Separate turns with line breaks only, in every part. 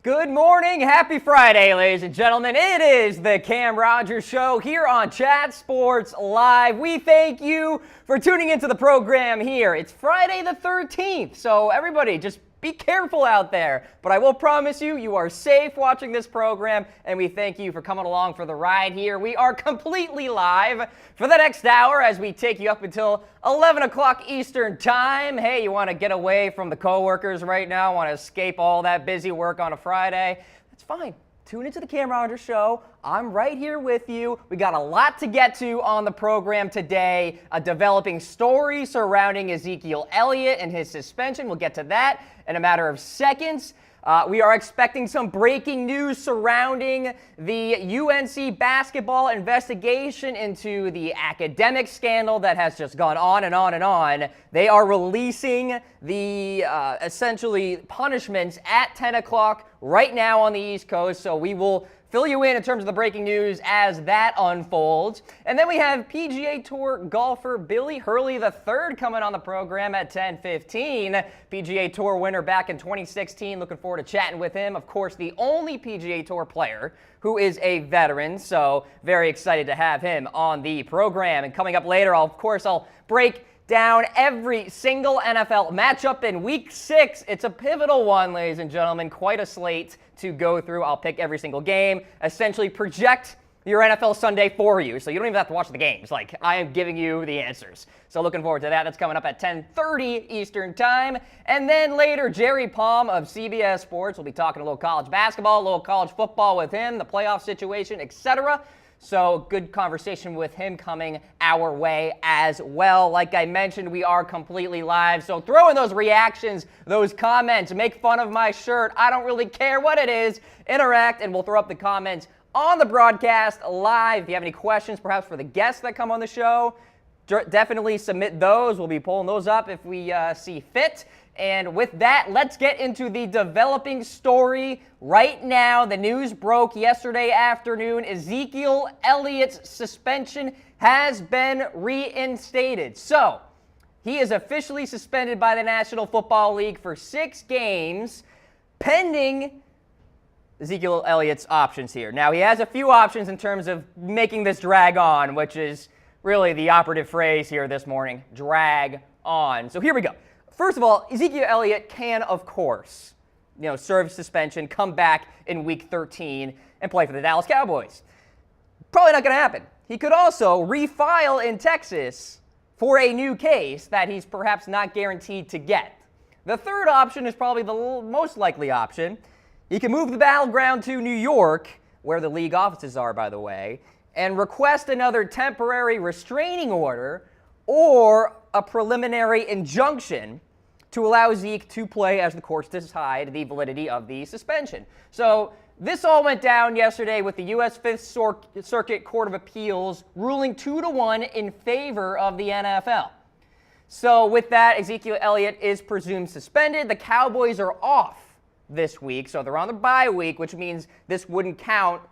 Good morning, happy Friday, ladies and gentlemen. It is the Cam Rogers Show here on Chat Sports Live. We thank you for tuning into the program here. It's Friday the 13th, so everybody just be careful out there. But I will promise you, you are safe watching this program, and we thank you for coming along for the ride here. We are completely live for the next hour as we take you up until 11 o'clock Eastern Time. Hey, you want to get away from the coworkers right now, want to escape all that busy work on a Friday? That's fine. Tune into the Cam Rogers Show. I'm right here with you. We got a lot to get to on the program today. A developing story surrounding Ezekiel Elliott and his suspension. We'll get to that in a matter of seconds. We are expecting some breaking news surrounding the UNC basketball investigation into the academic scandal that has just gone on and on and on. They are releasing the essentially punishments at 10 o'clock right now on the East Coast, so we will fill you in terms of the breaking news as that unfolds. And then we have PGA Tour golfer Billy Hurley III coming on the program at 10:15. PGA Tour winner back in 2016. Looking forward to chatting with him. Of course, the only PGA Tour player who is a veteran, so very excited to have him on the program. And coming up later, I'll break down every single NFL matchup in Week 6. It's a pivotal one, ladies and gentlemen. Quite a slate to go through. I'll pick every single game, essentially project your NFL Sunday for you, so you don't even have to watch the games. Like, I am giving you the answers. So looking forward to that. That's coming up at 10:30 Eastern Time. And then later, Jerry Palm of CBS Sports will be talking a little college basketball, a little college football with him, the playoff situation, etc. So good conversation with him coming our way as well. Like I mentioned, we are completely live. So throw in those reactions, those comments, make fun of my shirt. I don't really care what it is. Interact, and we'll throw up the comments on the broadcast live. If you have any questions, perhaps for the guests that come on the show, definitely submit those. We'll be pulling those up if we see fit. And with that, let's get into the developing story right now. The news broke yesterday afternoon. Ezekiel Elliott's suspension has been reinstated. So, he is officially suspended by the National Football League for 6 games, pending Ezekiel Elliott's options here. Now, he has a few options in terms of making this drag on, which is really the operative phrase here this morning, drag on. So here we go. First of all, Ezekiel Elliott can, of course, serve suspension, come back in Week 13, and play for the Dallas Cowboys. Probably not going to happen. He could also refile in Texas for a new case that he's perhaps not guaranteed to get. The third option is probably the most likely option. He can move the battleground to New York, where the league offices are, by the way, and request another temporary restraining order or a preliminary injunction to allow Zeke to play as the courts decide the validity of the suspension. So this all went down yesterday with the U.S. Fifth Circuit Court of Appeals ruling 2-1 in favor of the NFL. So with that, Ezekiel Elliott is presumed suspended. The Cowboys are off this week, so they're on the bye week, which means this wouldn't count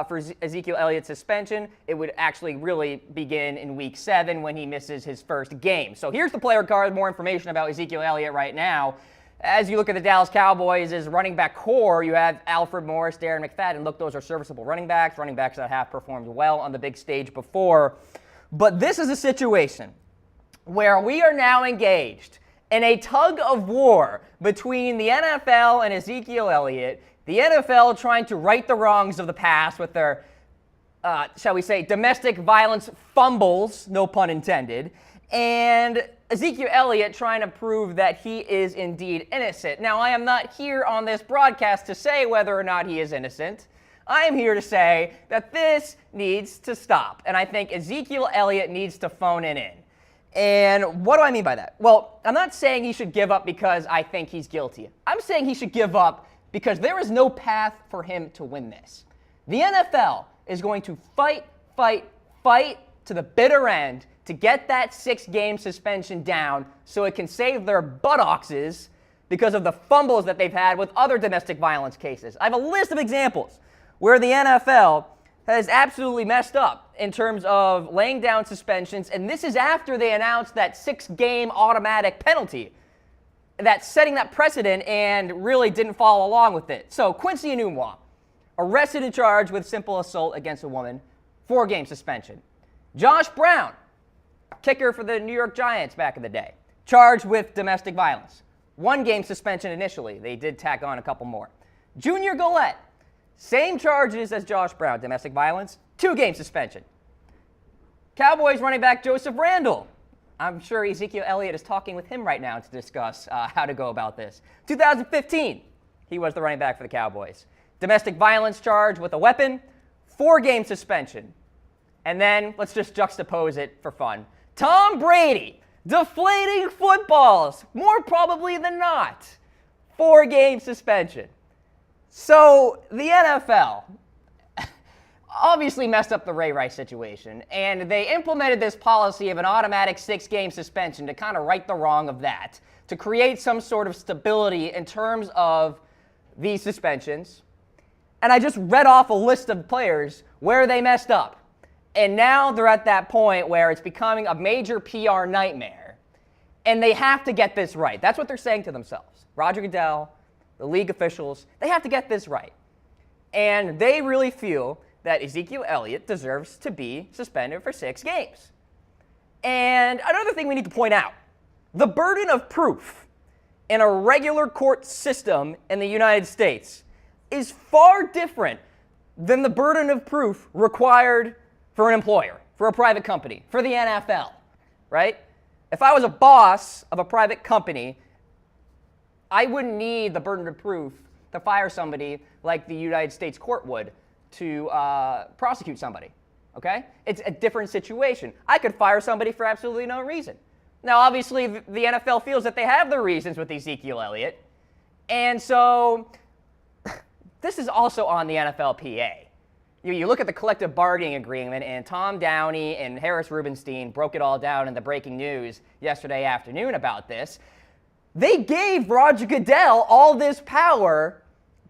for Ezekiel Elliott's suspension. It would actually really begin in Week 7 when he misses his first game. So here's the player card, more information about Ezekiel Elliott right now. As you look at the Dallas Cowboys' running back core, you have Alfred Morris, Darren McFadden. Look, those are serviceable running backs that have performed well on the big stage before. But this is a situation where we are now engaged in a tug of war between the NFL and Ezekiel Elliott. The NFL trying to right the wrongs of the past with their, shall we say, domestic violence fumbles, no pun intended, and Ezekiel Elliott trying to prove that he is indeed innocent. Now, I am not here on this broadcast to say whether or not he is innocent. I am here to say that this needs to stop, and I think Ezekiel Elliott needs to phone it in. And what do I mean by that? Well, I'm not saying he should give up because I think he's guilty. I'm saying he should give up because there is no path for him to win this. The NFL is going to fight to the bitter end to get that 6-game suspension down so it can save their buttocks because of the fumbles that they've had with other domestic violence cases. I have a list of examples where the NFL has absolutely messed up in terms of laying down suspensions, and this is after they announced that 6-game automatic penalty. that's setting that precedent and really didn't follow along with it. So Quincy Enunwa, arrested and charged with simple assault against a woman, 4-game suspension. Josh Brown, kicker for the New York Giants back in the day, charged with domestic violence. 1-game suspension initially. They did tack on a couple more. Junior Gillette, same charges as Josh Brown, domestic violence, 2-game suspension. Cowboys running back Joseph Randle. I'm sure Ezekiel Elliott is talking with him right now to discuss how to go about this. 2015, he was the running back for the Cowboys. Domestic violence charge with a weapon, 4-game suspension. And then let's just juxtapose it for fun. Tom Brady, deflating footballs, more probably than not, 4-game suspension. So the NFL obviously messed up the Ray Rice situation, and they implemented this policy of an automatic 6-game suspension to kind of right the wrong of that, to create some sort of stability in terms of these suspensions. And I just read off a list of players where they messed up. And now they're at that point where it's becoming a major PR nightmare, and they have to get this right. That's what they're saying to themselves. Roger Goodell, the league officials, they have to get this right. And they really feel that Ezekiel Elliott deserves to be suspended for 6 games. And another thing we need to point out, the burden of proof in a regular court system in the United States is far different than the burden of proof required for an employer, for a private company, for the NFL, right? If I was a boss of a private company, I wouldn't need the burden of proof to fire somebody like the United States court would to prosecute somebody, okay? It's a different situation. I could fire somebody for absolutely no reason. Now, obviously, the NFL feels that they have the reasons with Ezekiel Elliott, and so this is also on the NFLPA. You look at the collective bargaining agreement, and Tom Downey and Harris Rubenstein broke it all down in the breaking news yesterday afternoon about this. They gave Roger Goodell all this power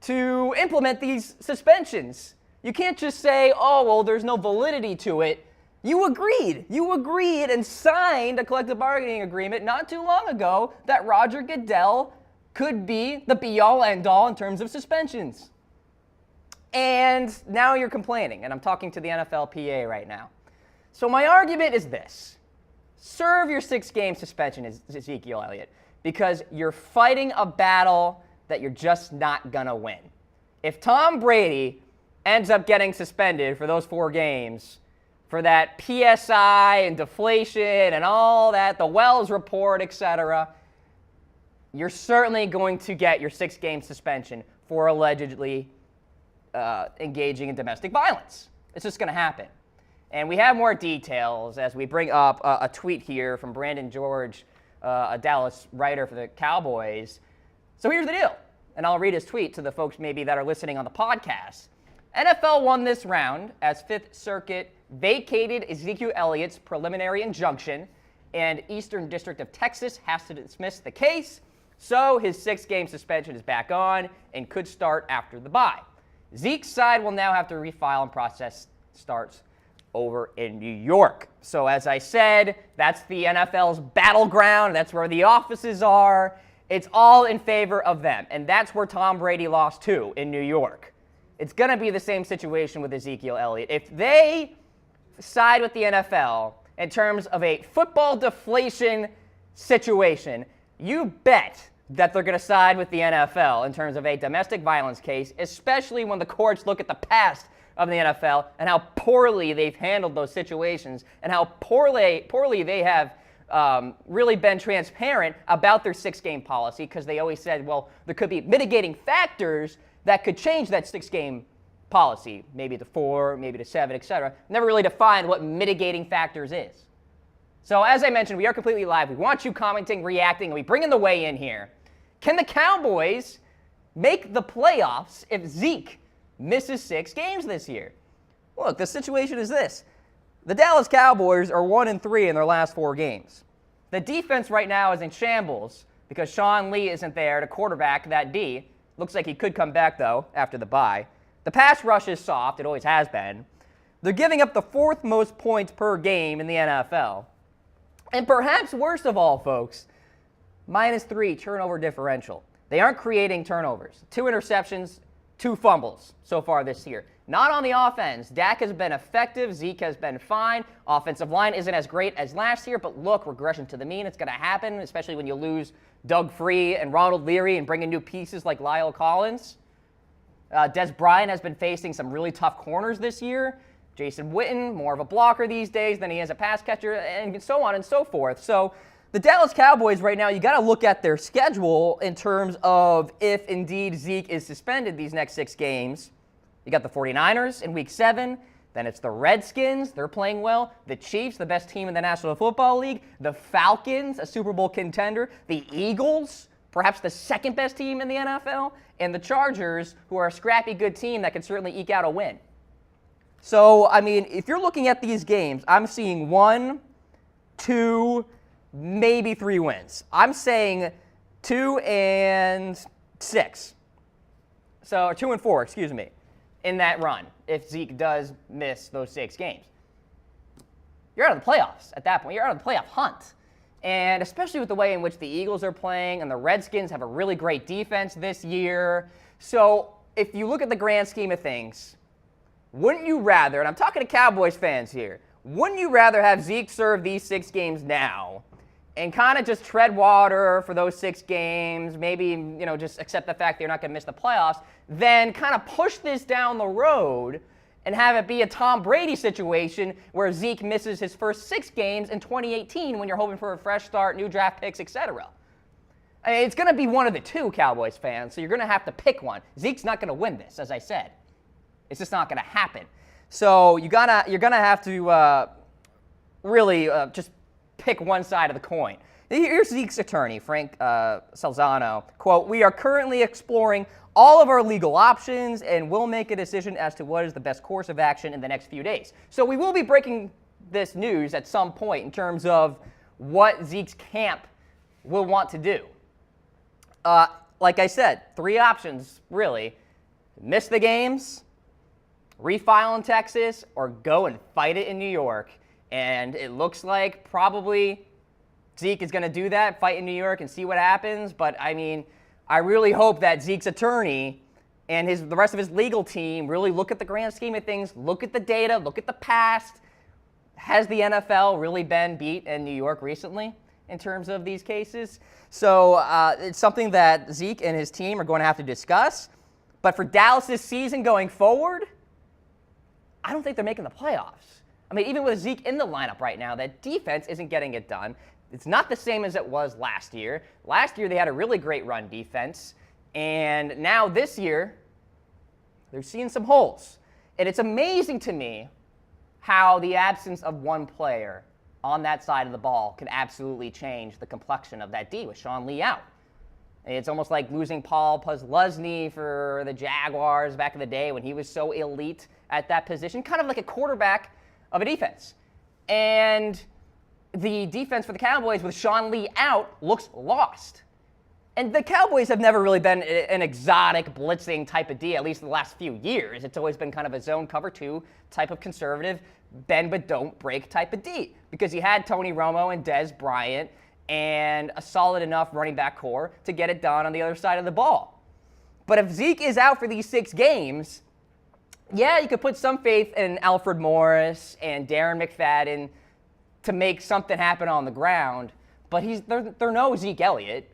to implement these suspensions. You can't just say, oh, well, there's no validity to it. You agreed. You agreed and signed a collective bargaining agreement not too long ago that Roger Goodell could be the be-all, end-all in terms of suspensions. And now you're complaining, and I'm talking to the NFLPA right now. So my argument is this. Serve your 6-game suspension, Ezekiel Elliott, because you're fighting a battle that you're just not going to win. If Tom Brady ends up getting suspended for those 4 games, for that PSI and deflation and all that, the Wells report, etc., you're certainly going to get your 6-game suspension for allegedly engaging in domestic violence. It's just going to happen. And we have more details as we bring up a tweet here from Brandon George, a Dallas writer for the Cowboys. So here's the deal, and I'll read his tweet to the folks maybe that are listening on the podcast. NFL won this round as Fifth Circuit vacated Ezekiel Elliott's preliminary injunction, and Eastern District of Texas has to dismiss the case, so his 6-game suspension is back on and could start after the bye. Zeke's side will now have to refile and process starts over in New York. So as I said, that's the NFL's battleground. That's where the offices are. It's all in favor of them. And that's where Tom Brady lost to, in New York. It's going to be the same situation with Ezekiel Elliott. If they side with the NFL in terms of a football deflation situation, you bet that they're going to side with the NFL in terms of a domestic violence case, especially when the courts look at the past of the NFL and how poorly they've handled those situations and how poorly they have really been transparent about their 6-game policy, because they always said, well, there could be mitigating factors that could change that 6-game policy, maybe to 4, maybe to 7, etc. Never really defined what mitigating factors is. So as I mentioned, we are completely live. We want you commenting, reacting, and we bring in the weigh in here. Can the Cowboys make the playoffs if Zeke misses 6 games this year? Look, the situation is this. The Dallas Cowboys are 1-3 in their last 4 games. The defense right now is in shambles because Sean Lee isn't there to quarterback that D. Looks like he could come back, though, after the bye. The pass rush is soft. It always has been. They're giving up the 4th most points per game in the NFL. And perhaps worst of all, folks, -3 turnover differential. They aren't creating turnovers. 2 interceptions, 2 fumbles so far this year. Not on the offense. Dak has been effective. Zeke has been fine. Offensive line isn't as great as last year, but look, regression to the mean, it's going to happen, especially when you lose Doug Free and Ronald Leary and bring in new pieces like Lyle Collins. Des Bryant has been facing some really tough corners this year. Jason Witten, more of a blocker these days than he is a pass catcher, and so on and so forth. So the Dallas Cowboys right now, you got to look at their schedule in terms of if indeed Zeke is suspended these next 6 games. You got the 49ers in Week 7. Then it's the Redskins. They're playing well. The Chiefs, the best team in the National Football League. The Falcons, a Super Bowl contender. The Eagles, perhaps the second best team in the NFL. And the Chargers, who are a scrappy good team that can certainly eke out a win. So, I mean, if you're looking at these games, I'm seeing 1, 2, maybe 3 wins. I'm saying 2 and 6. So, 2 and 4, excuse me, in that run, if Zeke does miss those 6 games. You're out of the playoffs at that point. You're out of the playoff hunt. And especially with the way in which the Eagles are playing, and the Redskins have a really great defense this year. So, if you look at the grand scheme of things, wouldn't you rather, and I'm talking to Cowboys fans here, wouldn't you rather have Zeke serve these 6 games now and kind of just tread water for those 6 games, maybe, just accept the fact that you're not going to miss the playoffs, than kind of push this down the road and have it be a Tom Brady situation where Zeke misses his first 6 games in 2018 when you're hoping for a fresh start, new draft picks, etc. It's going to be one of the two, Cowboys fans, so you're going to have to pick one. Zeke's not going to win this, as I said. It's just not going to happen. So you're gonna have to really just pick one side of the coin. Here's Zeke's attorney, Frank Salzano. Quote, "We are currently exploring all of our legal options and will make a decision as to what is the best course of action in the next few days." So we will be breaking this news at some point in terms of what Zeke's camp will want to do. Like I said, 3 options, really. Miss the games, refile in Texas, or go and fight it in New York. And it looks like probably Zeke is going to do that, fight in New York and see what happens. But, I mean, I really hope that Zeke's attorney and the rest of his legal team really look at the grand scheme of things, look at the data, look at the past. Has the NFL really been beat in New York recently in terms of these cases? So it's something that Zeke and his team are going to have to discuss. But for Dallas' season going forward, I don't think they're making the playoffs. I mean, even with Zeke in the lineup right now, that defense isn't getting it done. It's not the same as it was last year. Last year, they had a really great run defense. And now this year, they're seeing some holes. And it's amazing to me how the absence of one player on that side of the ball can absolutely change the complexion of that D with Sean Lee out. It's almost like losing Paul Posluszny for the Jaguars back in the day when he was so elite at that position, kind of like a quarterback of a defense. And the defense for the Cowboys with Sean Lee out looks lost. And the Cowboys have never really been an exotic blitzing type of D, at least in the last few years. It's always been kind of a zone cover 2 type of conservative, bend but don't break type of D, because you had Tony Romo and Des Bryant and a solid enough running back core to get it done on the other side of the ball. But if Zeke is out for these 6 games, yeah, you could put some faith in Alfred Morris and Darren McFadden to make something happen on the ground, but they're no Zeke Elliott.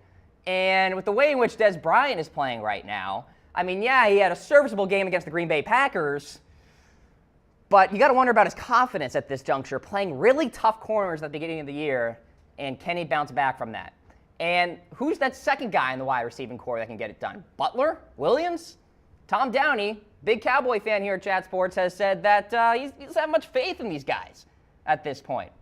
And with the way in which Des Bryant is playing right now, I mean, yeah, he had a serviceable game against the Green Bay Packers, but you got to wonder about his confidence at this juncture, playing really tough corners at the beginning of the year, and can he bounce back from that? And who's that second guy in the wide receiving core that can get it done? Butler? Williams? Tom Downey, big Cowboy fan here at Chat Sports, has said that he doesn't have much faith in these guys at this point.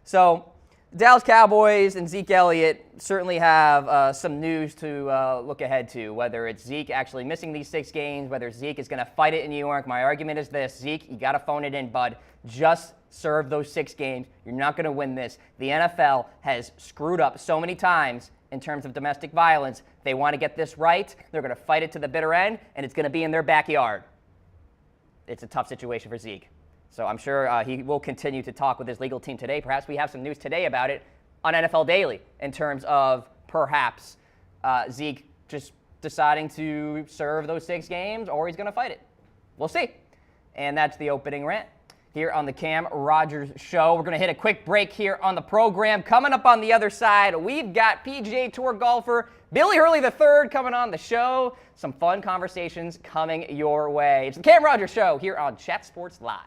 So Dallas Cowboys and Zeke Elliott certainly have some news to look ahead to, whether it's Zeke actually missing these 6 games, whether Zeke is going to fight it in New York. My argument is this: Zeke, you got to phone it in, bud. Just serve those 6 games. You're not going to win this. The NFL has screwed up so many times in terms of domestic violence. They want to get this right. They're going to fight it to the bitter end, and it's going to be in their backyard. It's a tough situation for Zeke. So I'm sure he will continue to talk with his legal team today. Perhaps we have some news today about it on NFL Daily in terms of perhaps Zeke just deciding to serve those 6 games, or he's going to fight it. We'll see. And that's the opening rant here on the Cam Rogers Show. We're going to hit a quick break here on the program. Coming up on the other side, we've got PGA Tour golfer Billy Hurley III coming on the show. Some fun conversations coming your way. It's the Cam Rogers Show here on Chat Sports Live.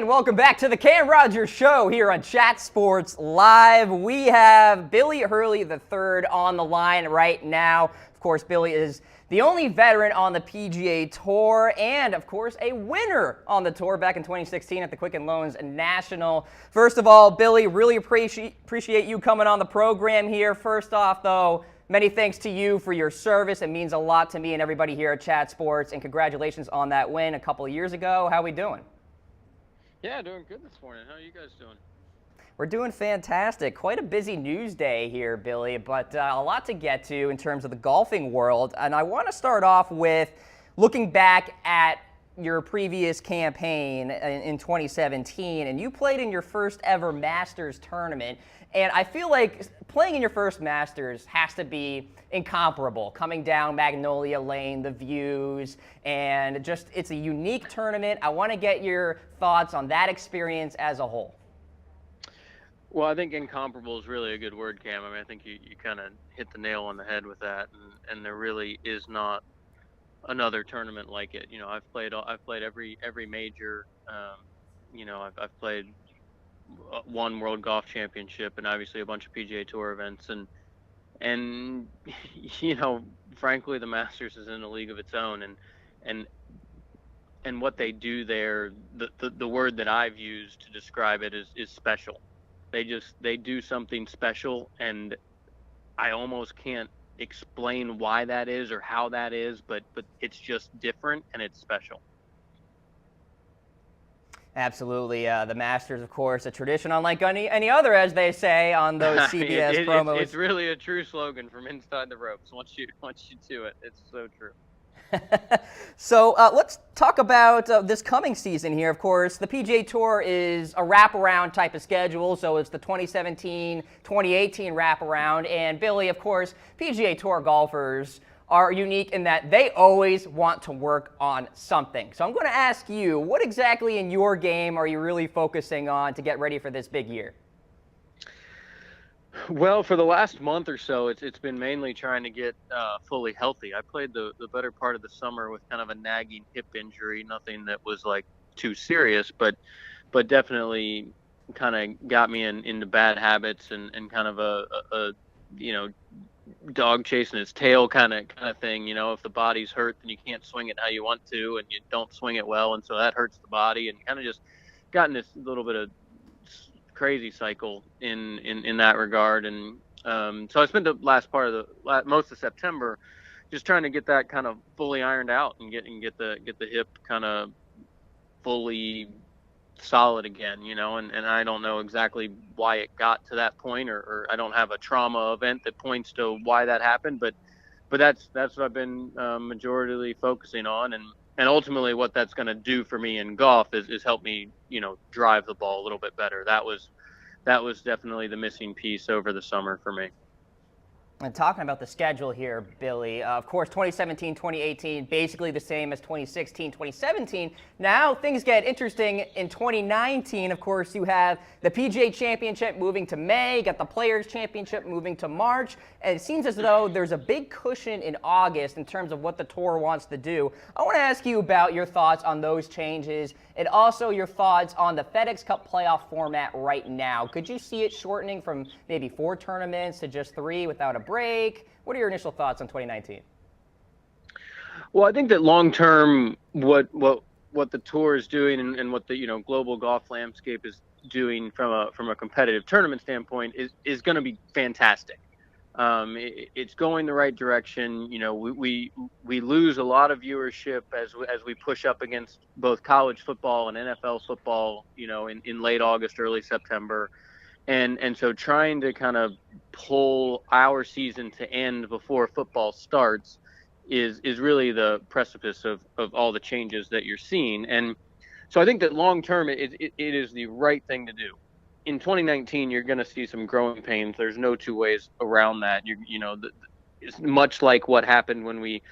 Welcome back to the Cam Rogers Show here on Chat Sports Live. We have Billy Hurley III on the line right now. Of course, Billy is the only veteran on the PGA Tour and, of course, a winner on the tour back in 2016 at the Quicken Loans National. First of all, Billy, really appreciate you coming on the program here. First off, though, many thanks to you for your service. It means a lot to me and everybody here at Chat Sports, and congratulations on that win a couple of years ago. How are we doing?
Yeah, doing good this morning. How are you guys doing?
We're doing fantastic. Quite a busy news day here, Billy, but a lot to get to in terms of the golfing world. And I want to start off with looking back at your previous campaign in 2017, and you played in your first ever Masters tournament. And I feel like playing in your first Masters has to be incomparable. Coming down Magnolia Lane, the views, and just it's a unique tournament. I want to get your thoughts on that experience as a whole.
Well, I think incomparable is really a good word, Cam. I mean, I think you kind of hit the nail on the head with that, and there really is not another tournament like it. You know, I've played every major. You know, I've played one World Golf Championship and obviously a bunch of PGA Tour events, and you know, frankly, the Masters is in a league of its own, and what they do there, the word that I've used to describe it is special. They do something special, and I almost can't explain why that is or how that is, but it's just different and it's special.
Absolutely. The Masters, of course, a tradition unlike any other, as they say on those CBS promos.
It's really a true slogan from inside the ropes. Once you do it, it's so true.
So let's talk about this coming season here. Of course, the PGA Tour is a wraparound type of schedule, so it's the 2017-2018 wraparound. And Billy, of course, PGA Tour golfers are unique in that they always want to work on something. So I'm going to ask you, what exactly in your game are you really focusing on to get ready for this big year?
Well, for the last month or so, it's been mainly trying to get fully healthy. I played the better part of the summer with kind of a nagging hip injury, nothing that was like too serious, but definitely kind of got me into bad habits and kind of a you know dog chasing its tail kind of thing. You know, if the body's hurt, then you can't swing it how you want to, and you don't swing it well, and so that hurts the body, and kind of just gotten this little bit of crazy cycle in that regard. And so I spent the last part of most of September just trying to get that kind of fully ironed out and get the hip kind of fully solid again, you know, and I don't know exactly why it got to that point, or I don't have a trauma event that points to why that happened, but that's what I've been majorly focusing on, and ultimately what that's going to do for me in golf is help me, you know, drive the ball a little bit better. That was definitely the missing piece over the summer for me.
And talking about the schedule here, Billy, of course, 2017, 2018, basically the same as 2016, 2017. Now things get interesting in 2019. Of course, you have the PGA Championship moving to May, got the Players Championship moving to March, and it seems as though there's a big cushion in August in terms of what the tour wants to do. I want to ask you about your thoughts on those changes and also your thoughts on the FedEx Cup playoff format right now. Could you see it shortening from maybe 4 tournaments to just 3 without a break? What are your initial thoughts on 2019?
Well, I think that long term, what the tour is doing and what the, you know, global golf landscape is doing from a competitive tournament standpoint is going to be fantastic. It's going the right direction. You know, we lose a lot of viewership as we push up against both college football and NFL football, you know, in late August, early September. And so trying to kind of pull our season to end before football starts is really the precipice of all the changes that you're seeing. And so I think that long term, it is the right thing to do. In 2019, you're going to see some growing pains. There's no two ways around that. You know, it's much like what happened when we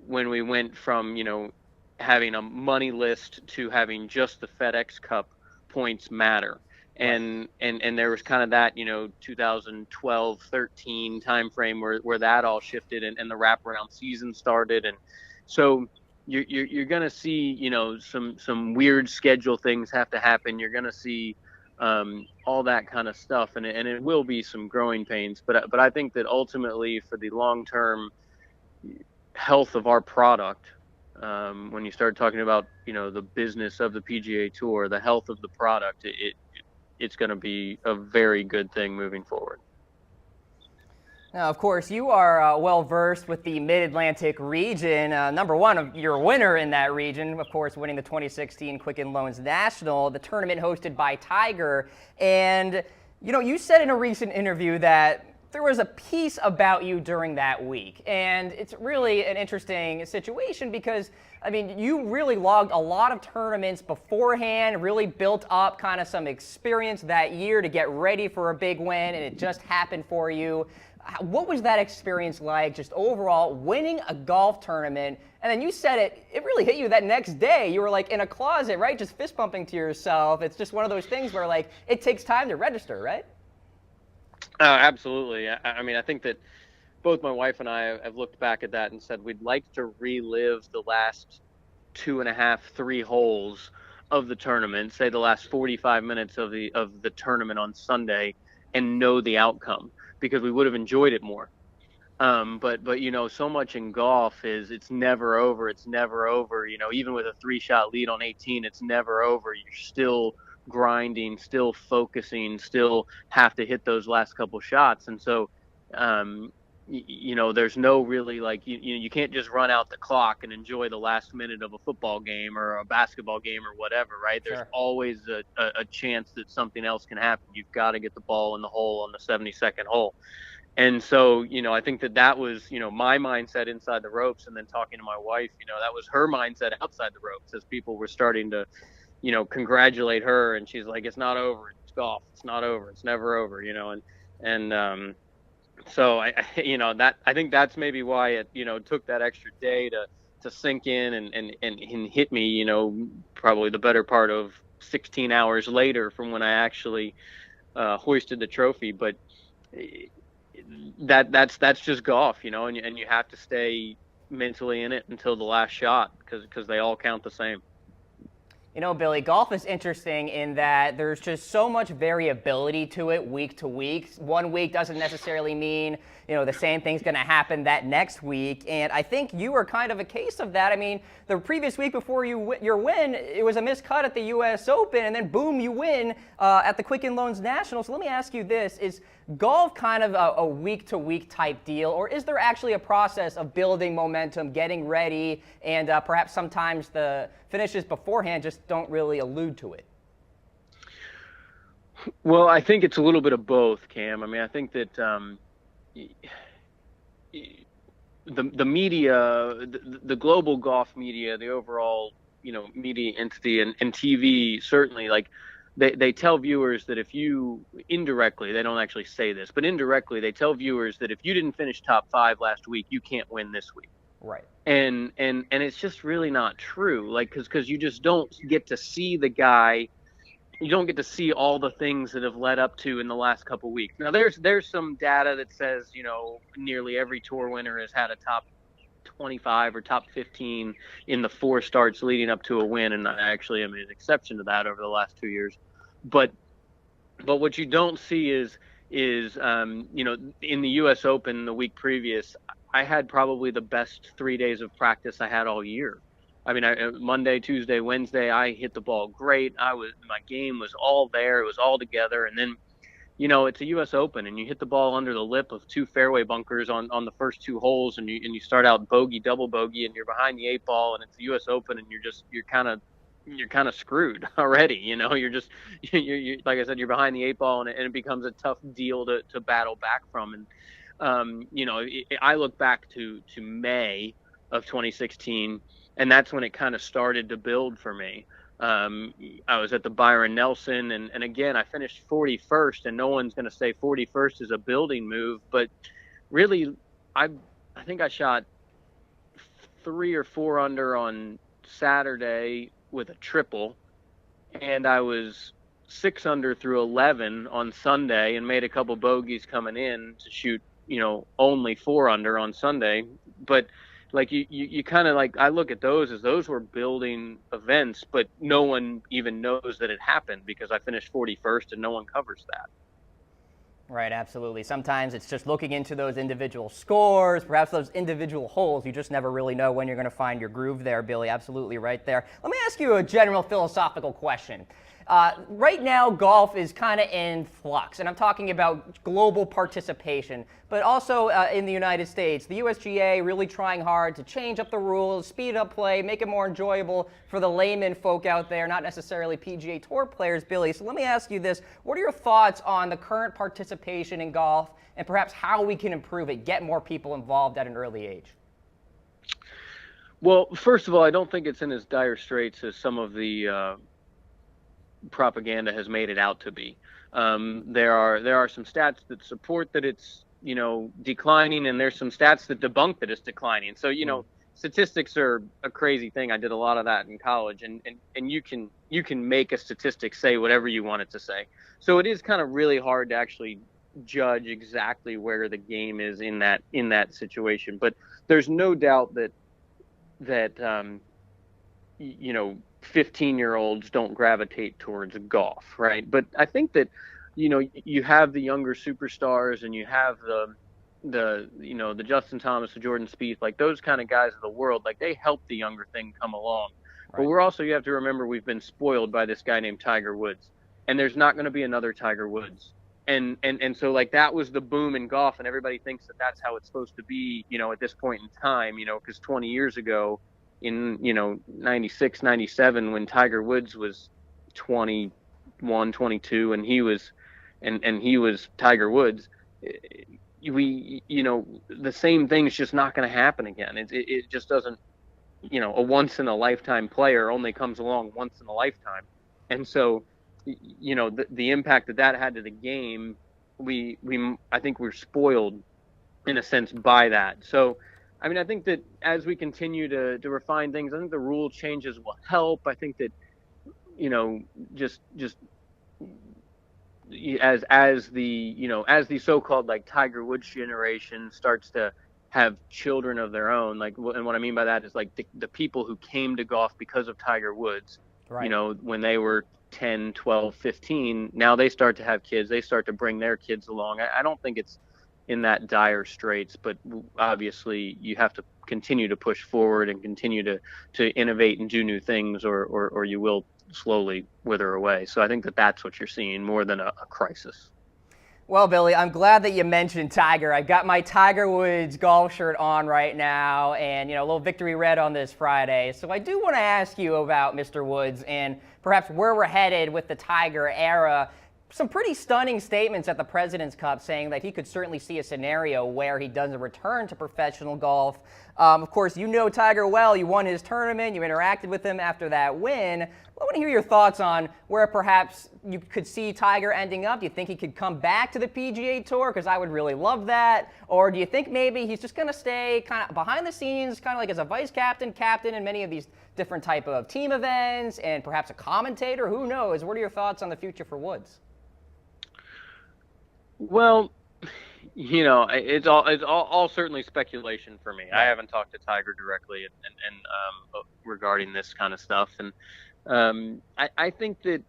went from, you know, having a money list to having just the FedEx Cup points matter. And there was kind of that, you know, 2012, 13 timeframe where that all shifted and the wraparound season started. And so you're going to see, you know, some weird schedule things have to happen. You're going to see all that kind of stuff, and it will be some growing pains. But I think that ultimately for the long term health of our product, when you start talking about, you know, the business of the PGA Tour, the health of the product, it's going to be a very good thing moving forward.
Now, of course, you are well-versed with the Mid-Atlantic region. Number one, you're a winner in that region, of course, winning the 2016 Quicken Loans National, the tournament hosted by Tiger. And, you know, you said in a recent interview that there was a piece about you during that week. And it's really an interesting situation because, I mean, you really logged a lot of tournaments beforehand, really built up kind of some experience that year to get ready for a big win, and it just happened for you. What was that experience like, just overall, winning a golf tournament? And then you said it really hit you that next day. You were like in a closet, right? Just fist bumping to yourself. It's just one of those things where like it takes time to register, right?
Absolutely. I mean, I think that both my wife and I have looked back at that and said we'd like to relive the last 2.5, 3 holes of the tournament, say the last 45 minutes of the tournament on Sunday, and know the outcome, because we would have enjoyed it more. But you know, so much in golf is it's never over. It's never over. You know, even with a 3-shot lead on 18, it's never over. You're still grinding, still focusing, still have to hit those last couple shots. And so, you know, there's no really like you can't just run out the clock and enjoy the last minute of a football game or a basketball game or whatever, right? There's
Sure.
always a chance that something else can happen. You've got to get the ball in the hole on the 72nd hole. And so, you know, I think that was, you know, my mindset inside the ropes, and then talking to my wife, you know, that was her mindset outside the ropes as people were starting to, you know, congratulate her, and she's like, it's not over, it's golf, it's not over, it's never over, you know. And So I think that's maybe why it took that extra day to sink in and hit me, probably the better part of 16 hours later from when I actually hoisted the trophy. But eh, that's just golf, and you have to stay mentally in it until the last shot because they all count the same.
Billy, golf is interesting in that there's just so much variability to it week to week. One week doesn't necessarily mean, the same thing's going to happen that next week. And I think you were kind of a case of that. I mean, the previous week before your win, it was a missed cut at the U.S. Open, and then boom, you win at the Quicken Loans National. So let me ask you this. Is golf kind of a week-to-week type deal, or is there actually a process of building momentum, getting ready, and perhaps sometimes the finishes beforehand just don't really allude to it?
Well, I think it's a little bit of both, Cam. I mean, I think that the media, the global golf media, the overall media entity and TV certainly, like, they tell viewers that if you indirectly, they don't actually say this, but indirectly they tell viewers that if you didn't finish top 5 last week, you can't win this week.
Right.
And it's just really not true. Like, because you just don't get to see the guy. You don't get to see all the things that have led up to in the last couple weeks. Now, there's some data that says nearly every tour winner has had a top 25 or top 15 in the 4 starts leading up to a win, and I actually am an exception to that over the last 2 years. But what you don't see is in the U.S. Open the week previous, I had probably the best 3 days of practice I had all year. I mean, Monday, Tuesday, Wednesday, I hit the ball great. My game was all there. It was all together. And then, it's a U.S. Open, and you hit the ball under the lip of 2 fairway bunkers on the first 2 holes, and you start out bogey, double bogey, and you're behind the 8 ball, and it's the U.S. Open, and you're kind of screwed already. You're like I said, you're behind the 8 ball, and it becomes a tough deal to battle back from. And I look back to May of 2016. And that's when it kind of started to build for me. I was at the Byron Nelson, and again, I finished 41st, and no one's going to say 41st is a building move, but really, I think I shot 3 or 4 under on Saturday with a triple, and I was 6 under through 11 on Sunday, and made a couple bogeys coming in to shoot, only 4 under on Sunday, but like you kind of, like, I look at those as those were building events, but no one even knows that it happened because I finished 41st and no one covers that.
Right, absolutely. Sometimes it's just looking into those individual scores, perhaps those individual holes. You just never really know when you're going to find your groove there, Billy. Absolutely right there. Let me ask you a general philosophical question. Right now, golf is kind of in flux, and I'm talking about global participation, but also in the United States. The USGA really trying hard to change up the rules, speed up play, make it more enjoyable for the layman folk out there, not necessarily PGA Tour players, Billy. So let me ask you this. What are your thoughts on the current participation in golf and perhaps how we can improve it, get more people involved at an early age?
Well, first of all, I don't think it's in as dire straits as some of the propaganda has made it out to be. There are some stats that support that it's declining, and there's some stats that debunk that it's declining. So statistics are a crazy thing. I did a lot of that in college, and you can make a statistic say whatever you want it to say. So it is kind of really hard to actually judge exactly where the game is in that situation. But there's no doubt that 15-year-olds don't gravitate towards golf, right? But I think that you have the younger superstars, and you have the Justin Thomas, the Jordan Spieth, like those kind of guys of the world, like they help the younger thing come along. Right. But you have to remember, we've been spoiled by this guy named Tiger Woods, and there's not going to be another Tiger Woods. And so, like, that was the boom in golf, and everybody thinks that that's how it's supposed to be, at this point in time, because 20 years ago, in 96, 97, when Tiger Woods was 21, 22, and he was Tiger Woods, the same thing's just not going to happen again. It just doesn't. A once in a lifetime player only comes along once in a lifetime, and so the impact that had to the game I think we're spoiled in a sense by that. So, I mean, I think that as we continue to refine things, I think the rule changes will help. I think that, just as the so-called like Tiger Woods generation starts to have children of their own, like, and what I mean by that is like the people who came to golf because of Tiger Woods,
Right.
when they were 10, 12, 15, now they start to have kids, they start to bring their kids along. I don't think it's in that dire straits, but obviously you have to continue to push forward and continue to innovate and do new things, or you will slowly wither away. So I think that's what you're seeing more than a crisis.
Well, Billy, I'm glad that you mentioned Tiger. I've got my Tiger Woods golf shirt on right now, and a little victory red on this Friday. So I do want to ask you about Mr. Woods and perhaps where we're headed with the Tiger era. Some pretty stunning statements at the President's Cup saying that he could certainly see a scenario where he doesn't return to professional golf. Of course, Tiger well. You won his tournament. You interacted with him after that win. I want to hear your thoughts on where perhaps you could see Tiger ending up. Do you think he could come back to the PGA Tour? Because I would really love that. Or do you think maybe he's just going to stay kind of behind the scenes, kind of like as a vice captain, in many of these different type of team events, and perhaps a commentator? Who knows? What are your thoughts on the future for Woods?
Well, it's all certainly speculation for me. I haven't talked to Tiger directly and regarding this kind of stuff, and I think that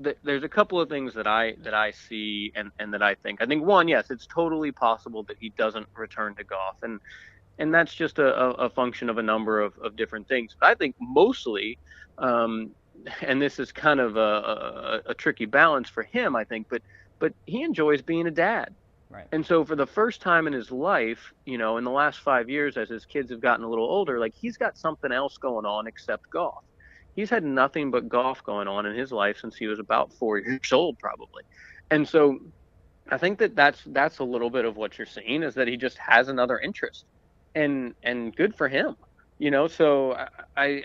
that there's a couple of things that I see and that I think one, yes, it's totally possible that he doesn't return to golf, and that's just a function of a number of different things. But I think mostly, and this is kind of a tricky balance for him, I think, but he enjoys being a dad.
Right.
And so for the first time in his life, in the last 5 years, as his kids have gotten a little older, like, he's got something else going on except golf. He's had nothing but golf going on in his life since he was about 4 years old, probably. And so I think that's a little bit of what you're seeing, is that he just has another interest, and good for him. So I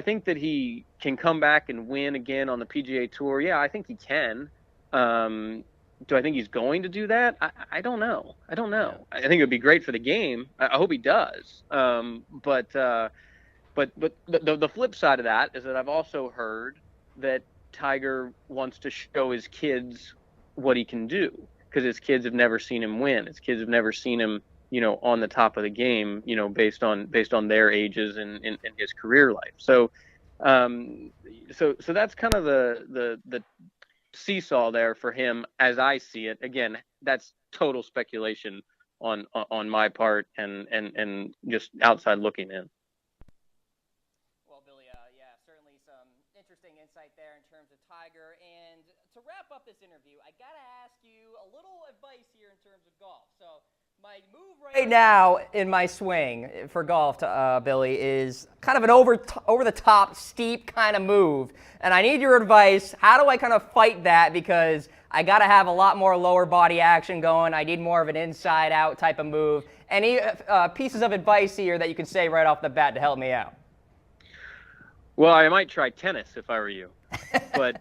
think that he can come back and win again on the PGA Tour? Yeah, I think he can. Do I think he's going to do that? I don't know. I think it would be great for the game. I hope he does. But the flip side of that is that I've also heard that Tiger wants to show his kids what he can do, because his kids have never seen him win. His kids have never seen him, on the top of the game, based on their ages and in his career life. So that's kind of the seesaw there for him, as I see it. Again, that's total speculation on my part and just outside looking in.
Well, Billy, yeah, certainly some interesting insight there in terms of Tiger. And to wrap up this interview, I gotta ask you a little advice here in terms of golf. So my move right now in my swing for golf, Billy, is kind of an over-the-top, steep kind of move. And I need your advice. How do I kind of fight that? Because I got to have a lot more lower body action going. I need more of an inside-out type of move. Any pieces of advice here that you can say right off the bat to help me out?
Well, I might try tennis if I were you. But,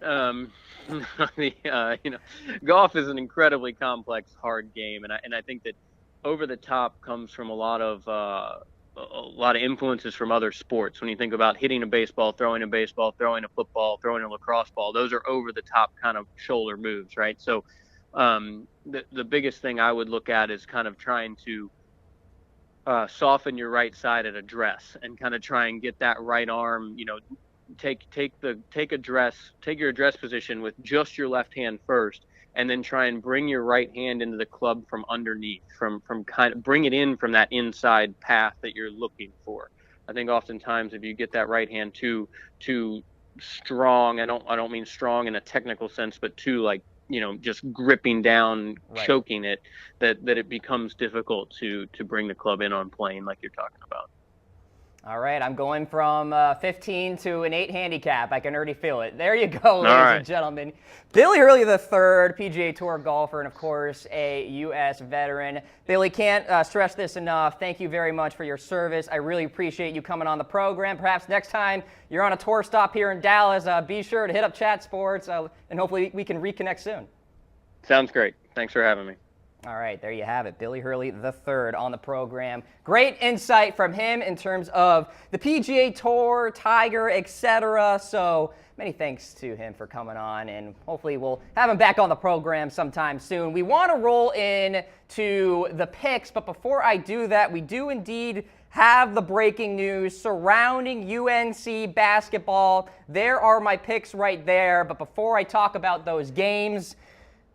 golf is an incredibly complex, hard game. And I think that over the top comes from a lot of influences from other sports. When you think about hitting a baseball, throwing a football, throwing a lacrosse ball, those are over the top kind of shoulder moves, right? So the biggest thing I would look at is kind of trying to soften your right side at address, and kind of try and get that right arm, take your address position with just your left hand first, and then try and bring your right hand into the club from underneath, from kind of bring it in from that inside path that you're looking for. I think oftentimes if you get that right hand too strong, I don't mean strong in a technical sense, but too just gripping down, right, choking it, that it becomes difficult to bring the club in on plane like you're talking about.
All right, I'm going from 15 to an 8 handicap. I can already feel it. There you go, ladies and gentlemen. Billy Hurley III, PGA Tour golfer, and of course, a U.S. veteran. Billy, can't stress this enough. Thank you very much for your service. I really appreciate you coming on the program. Perhaps next time you're on a tour stop here in Dallas, be sure to hit up Chat Sports, and hopefully we can reconnect soon.
Sounds great. Thanks for having me.
All right, there you have it. Billy Hurley III on the program. Great insight from him in terms of the PGA Tour, Tiger, etc. So many thanks to him for coming on, and hopefully we'll have him back on the program sometime soon. We want to roll in to the picks, but before I do that, we do indeed have the breaking news surrounding UNC basketball. There are my picks right there, but before I talk about those games,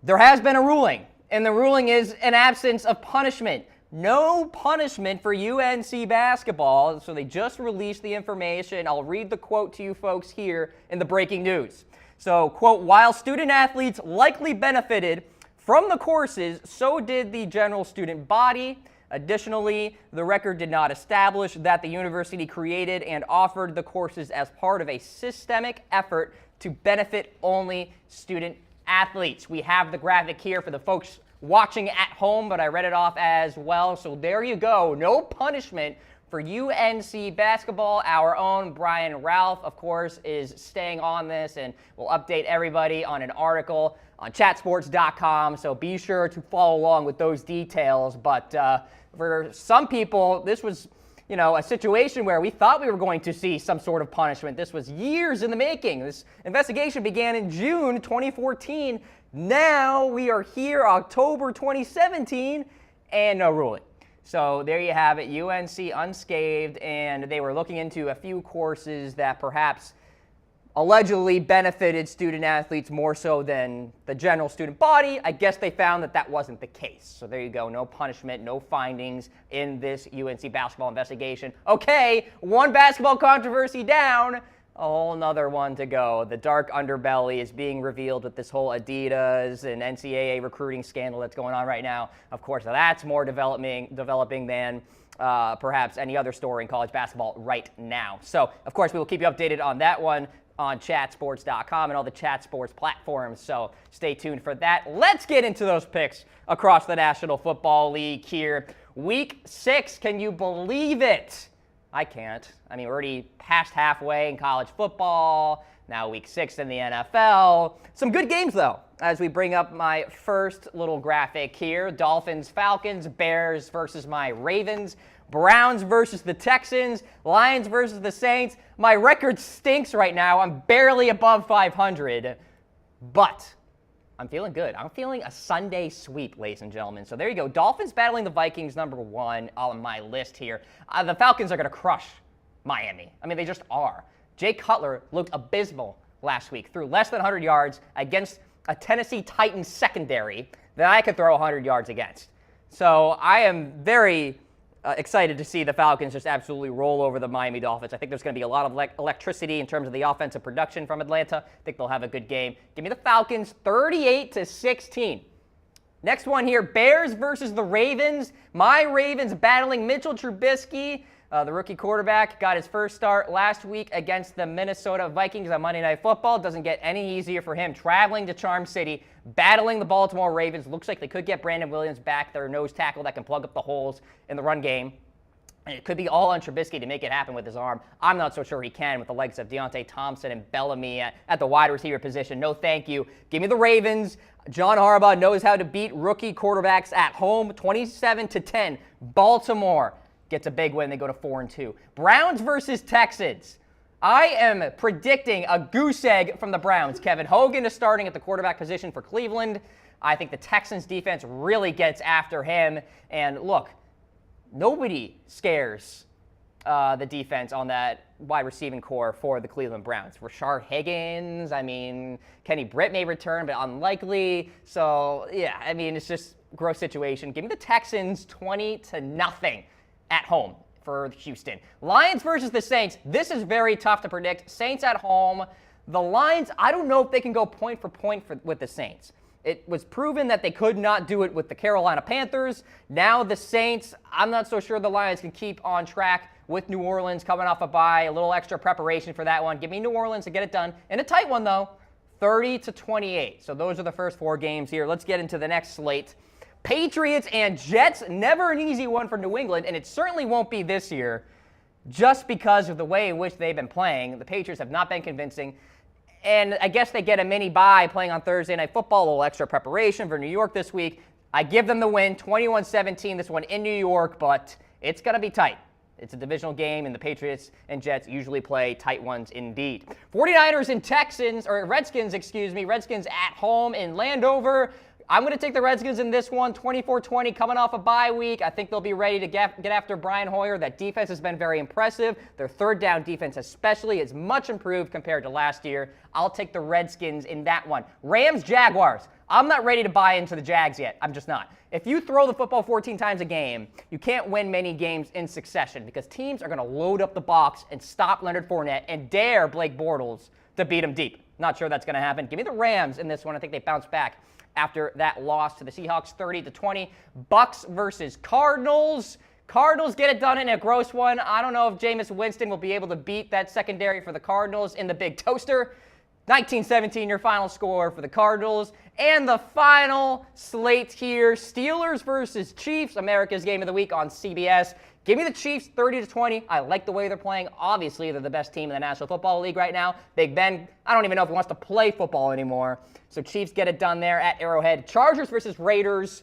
there has been a ruling. And the ruling is an absence of punishment. No punishment for UNC basketball. So they just released the information. I'll read the quote to you folks here in the breaking news. So, quote, while student athletes likely benefited from the courses, so did the general student body. Additionally, the record did not establish that the university created and offered the courses as part of a systemic effort to benefit only student athletes. We have the graphic here for the folks watching at home, but I read it off as well. So there you go. No punishment for UNC basketball. Our own Brian Ralph, of course, is staying on this, and we'll update everybody on an article on chatsports.com. So be sure to follow along with those details. But for some people, this was a situation where we thought we were going to see some sort of punishment. This was years in the making. This investigation began in June 2014. Now we are here, October 2017, and no ruling. So there you have it, UNC unscathed, and they were looking into a few courses that perhaps allegedly benefited student athletes more so than the general student body. I guess they found that that wasn't the case. So there you go, no punishment, no findings in this UNC basketball investigation. Okay, one basketball controversy down, a whole nother one to go. The dark underbelly is being revealed with this whole Adidas and NCAA recruiting scandal that's going on right now. Of course, that's more developing than perhaps any other story in college basketball right now. So, of course, we will keep you updated on that one on chatsports.com and all the Chat Sports platforms, so stay tuned for that. Let's get into those picks across the National Football League here. Week 6, can you believe it? I can't. I mean, we're already past halfway in college football, now week 6 in the NFL. Some good games, though, as we bring up my first little graphic here. Dolphins, Falcons, Bears versus my Ravens, Browns versus the Texans, Lions versus the Saints. My record stinks right now. I'm barely above 500, but I'm feeling good. I'm feeling a Sunday sweep, ladies and gentlemen. So there you go. Dolphins battling the Vikings, number 1 on my list here. The Falcons are going to crush Miami. I mean, they just are. Jay Cutler looked abysmal last week, threw less than 100 yards against a Tennessee Titans secondary that I could throw 100 yards against. So I am very excited to see the Falcons just absolutely roll over the Miami Dolphins. I think there's going to be a lot of electricity in terms of the offensive production from Atlanta. I think they'll have a good game. Give me the Falcons 38-16. Next one here, Bears versus the Ravens. My Ravens battling Mitchell Trubisky. The rookie quarterback got his first start last week against the Minnesota Vikings on Monday Night Football. Doesn't get any easier for him. Traveling to Charm City, battling the Baltimore Ravens. Looks like they could get Brandon Williams back, their nose tackle that can plug up the holes in the run game. And it could be all on Trubisky to make it happen with his arm. I'm not so sure he can with the legs of Deontay Thompson and Bellamy at the wide receiver position. No, thank you. Give me the Ravens. John Harbaugh knows how to beat rookie quarterbacks at home. 27-10. Baltimore gets a big win. They go to 4-2. Browns versus Texans. I am predicting a goose egg from the Browns. Kevin Hogan is starting at the quarterback position for Cleveland. I think the Texans defense really gets after him. And look, nobody scares the defense on that wide receiving core for the Cleveland Browns. Rashard Higgins, I mean, Kenny Britt may return, but unlikely. So, yeah, I mean, it's just a gross situation. Give me the Texans 20-0 at home for Houston. Lions versus the Saints. This is very tough to predict. Saints at home. The Lions, I don't know if they can go point for point with the Saints. It was proven that they could not do it with the Carolina Panthers. Now the Saints, I'm not so sure the Lions can keep on track with New Orleans coming off a bye. A little extra preparation for that one. Give me New Orleans to get it done. In a tight one, though, 30-28. So those are the first 4 games here. Let's get into the next slate. Patriots and Jets, never an easy one for New England, and it certainly won't be this year just because of the way in which they've been playing. The Patriots have not been convincing. And I guess they get a mini bye playing on Thursday Night Football, a little extra preparation for New York this week. I give them the win, 21-17, this one in New York, but it's going to be tight. It's a divisional game, and the Patriots and Jets usually play tight ones indeed. 49ers and Redskins at home in Landover. I'm going to take the Redskins in this one, 24-20, coming off a bye week. I think they'll be ready to get after Brian Hoyer. That defense has been very impressive. Their third down defense especially is much improved compared to last year. I'll take the Redskins in that one. Rams-Jaguars. I'm not ready to buy into the Jags yet. I'm just not. If you throw the football 14 times a game, you can't win many games in succession because teams are going to load up the box and stop Leonard Fournette and dare Blake Bortles to beat him deep. Not sure that's going to happen. Give me the Rams in this one. I think they bounce back after that loss to the Seahawks, 30-20. Bucks versus Cardinals. Cardinals get it done in a gross one. I don't know if Jameis Winston will be able to beat that secondary for the Cardinals in the big toaster. 19-17, your final score for the Cardinals. And the final slate here, Steelers versus Chiefs, America's Game of the Week on CBS. Give me the Chiefs 30-20. I like the way they're playing. Obviously, they're the best team in the National Football League right now. Big Ben, I don't even know if he wants to play football anymore. So Chiefs get it done there at Arrowhead. Chargers versus Raiders.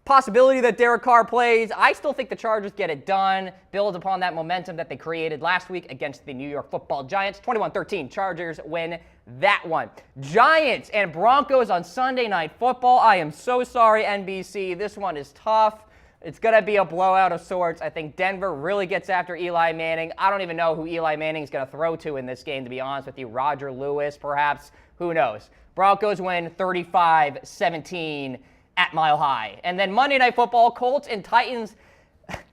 Possibility that Derek Carr plays. I still think the Chargers get it done. Build upon that momentum that they created last week against the New York Football Giants. 21-13. Chargers win that one. Giants and Broncos on Sunday Night Football. I am so sorry, NBC. This one is tough. It's going to be a blowout of sorts. I think Denver really gets after Eli Manning. I don't even know who Eli Manning is going to throw to in this game, to be honest with you. Roger Lewis, perhaps. Who knows? Broncos win 35-17 at Mile High. And then Monday Night Football, Colts and Titans.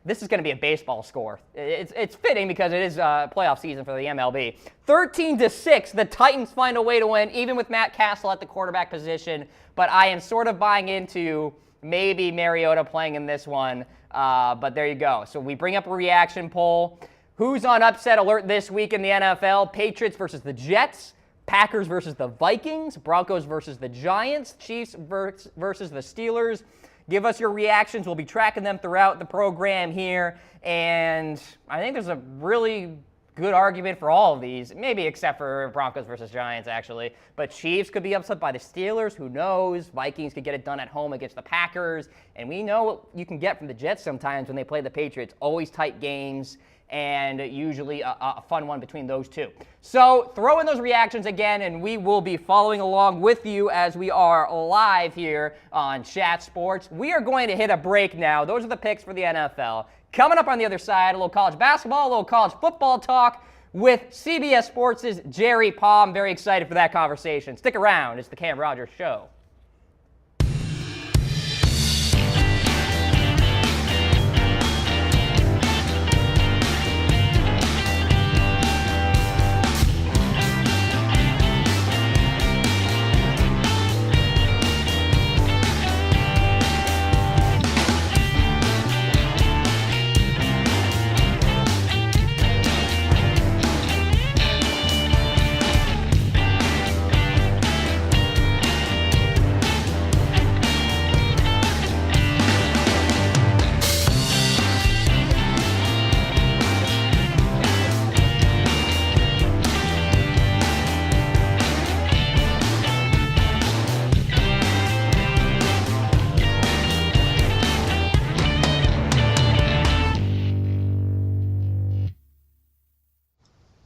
This is going to be a baseball score. It's fitting because it is playoff season for the MLB. 13-6, the Titans find a way to win, even with Matt Castle at the quarterback position. But I am sort of buying into maybe Mariota playing in this one. But there you go. So we bring up a reaction poll. Who's on upset alert this week in the NFL? Patriots versus the Jets. Packers versus the Vikings, Broncos versus the Giants, Chiefs versus the Steelers. Give us your reactions. We'll be tracking them throughout the program here. And I think there's a really good argument for all of these, maybe except for Broncos versus Giants, actually. But Chiefs could be upset by the Steelers. Who knows? Vikings could get it done at home against the Packers. And we know what you can get from the Jets sometimes when they play the Patriots. Always tight games. And usually a fun one between those two. So throw in those reactions again, and we will be following along with you as we are live here on Chat Sports. We are going to hit a break now. Those are the picks for the NFL. Coming up on the other side, a little college basketball, a little college football talk with CBS Sports' Jerry Palm. Very excited for that conversation. Stick around. It's the Cam Rogers Show.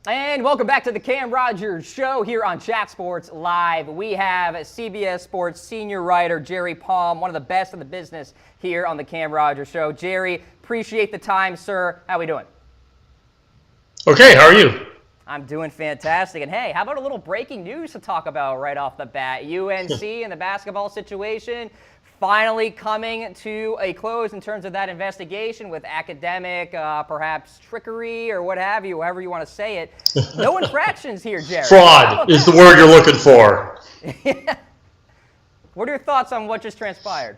And welcome back to the Cam Rogers Show here on Chat Sports Live. We have CBS Sports senior writer Jerry Palm, one of the best in the business here on the Cam Rogers Show. Jerry, appreciate the time, sir. How we doing?
Okay, how are you?
I'm doing fantastic. And hey, how about a little breaking news to talk about right off the bat? UNC and the basketball situation finally coming to a close in terms of that investigation with academic, perhaps trickery or what have you, however you want to say it. No infractions here, Jerry.
Fraud is the word you're looking for.
What are your thoughts on what just transpired?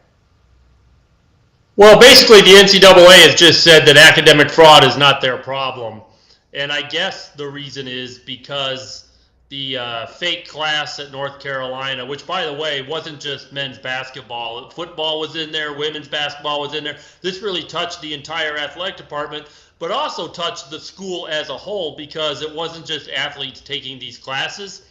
Well, basically the NCAA has just said that academic fraud is not their problem. And I guess the reason is because the fake class at North Carolina, which, by the way, wasn't just men's basketball. Football was in there. Women's basketball was in there. This really touched the entire athletic department, but also touched the school as a whole because it wasn't just athletes taking these classes.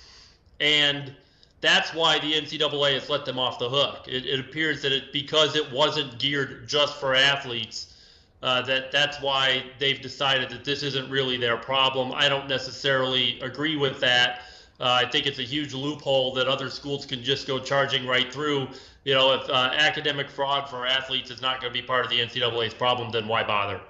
And that's why the NCAA has let them off the hook. It appears that because it wasn't geared just for athletes, that's why they've decided that this isn't really their problem. I don't necessarily agree with that. I think it's a huge loophole that other schools can just go charging right through. If academic fraud for athletes is not going to be part of the NCAA's problem, then why bother?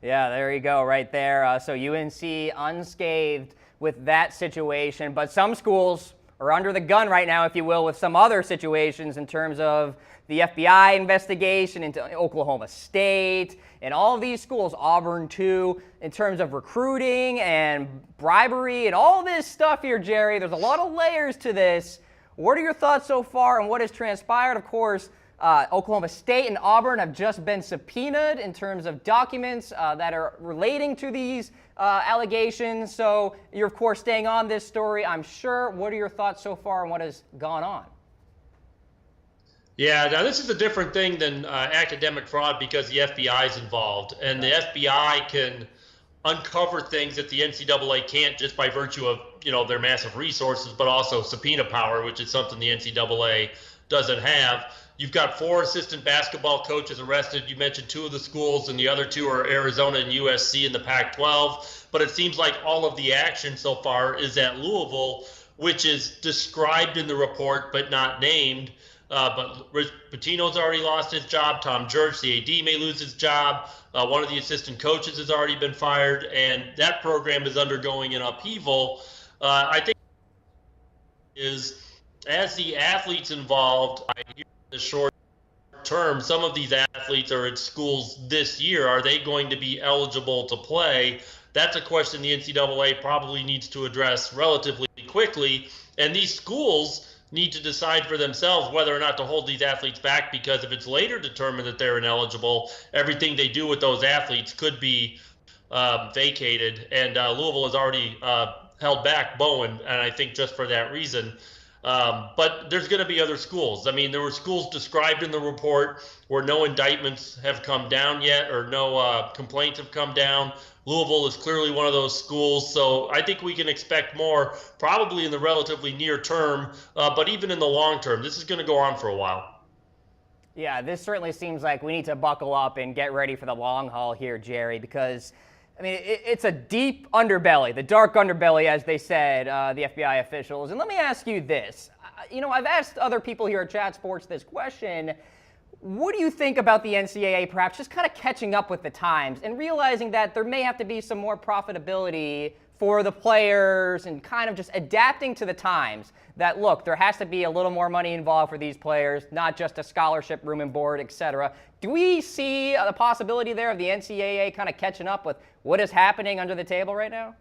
Yeah, there you go, right there. So UNC unscathed with that situation, but some schools are under the gun right now, if you will, with some other situations in terms of the FBI investigation into Oklahoma State and all of these schools, Auburn too, in terms of recruiting and bribery and all this stuff here, Jerry. There's a lot of layers to this. What are your thoughts so far on what has transpired? Of course, Oklahoma State and Auburn have just been subpoenaed in terms of documents that are relating to these allegations. So you're, of course, staying on this story, I'm sure. What are your thoughts so far on what has gone on?
Yeah, now this is a different thing than academic fraud because the FBI is involved. And the FBI can uncover things that the NCAA can't just by virtue of, their massive resources, but also subpoena power, which is something the NCAA doesn't have. You've got 4 assistant basketball coaches arrested. You mentioned 2 of the schools, and the other 2 are Arizona and USC in the Pac-12. But it seems like all of the action so far is at Louisville, which is described in the report but not named. But Rich Pitino's already lost his job. Tom Jurch, the AD, may lose his job. One of the assistant coaches has already been fired, and that program is undergoing an upheaval. I think is as the athletes involved, I hear in the short term, some of these athletes are at schools this year. Are they going to be eligible to play? That's a question the NCAA probably needs to address relatively quickly. And these schools need to decide for themselves whether or not to hold these athletes back, because if it's later determined that they're ineligible, everything they do with those athletes could be vacated. And Louisville has already held back Bowen, and I think just for that reason. But there's going to be other schools. I mean, there were schools described in the report where no indictments have come down yet, or no complaints have come down. Louisville is clearly one of those schools, so I think we can expect more probably in the relatively near term, but even in the long term. This is going to go on for a while.
Yeah, this certainly seems like we need to buckle up and get ready for the long haul here, Jerry, because, I mean, it's a deep underbelly, the dark underbelly, as they said, the FBI officials. And let me ask you this. I've asked other people here at Chat Sports this question. What do you think about the NCAA perhaps just kind of catching up with the times and realizing that there may have to be some more profitability for the players and kind of just adapting to the times? That, look, there has to be a little more money involved for these players, not just a scholarship, room and board, etc. Do we see the possibility there of the NCAA kind of catching up with what is happening under the table right now?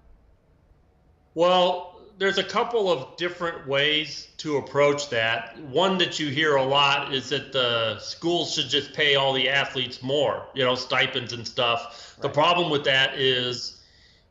Well, there's a couple of different ways to approach that. One that you hear a lot is that the schools should just pay all the athletes more, stipends and stuff. Right. The problem with that is,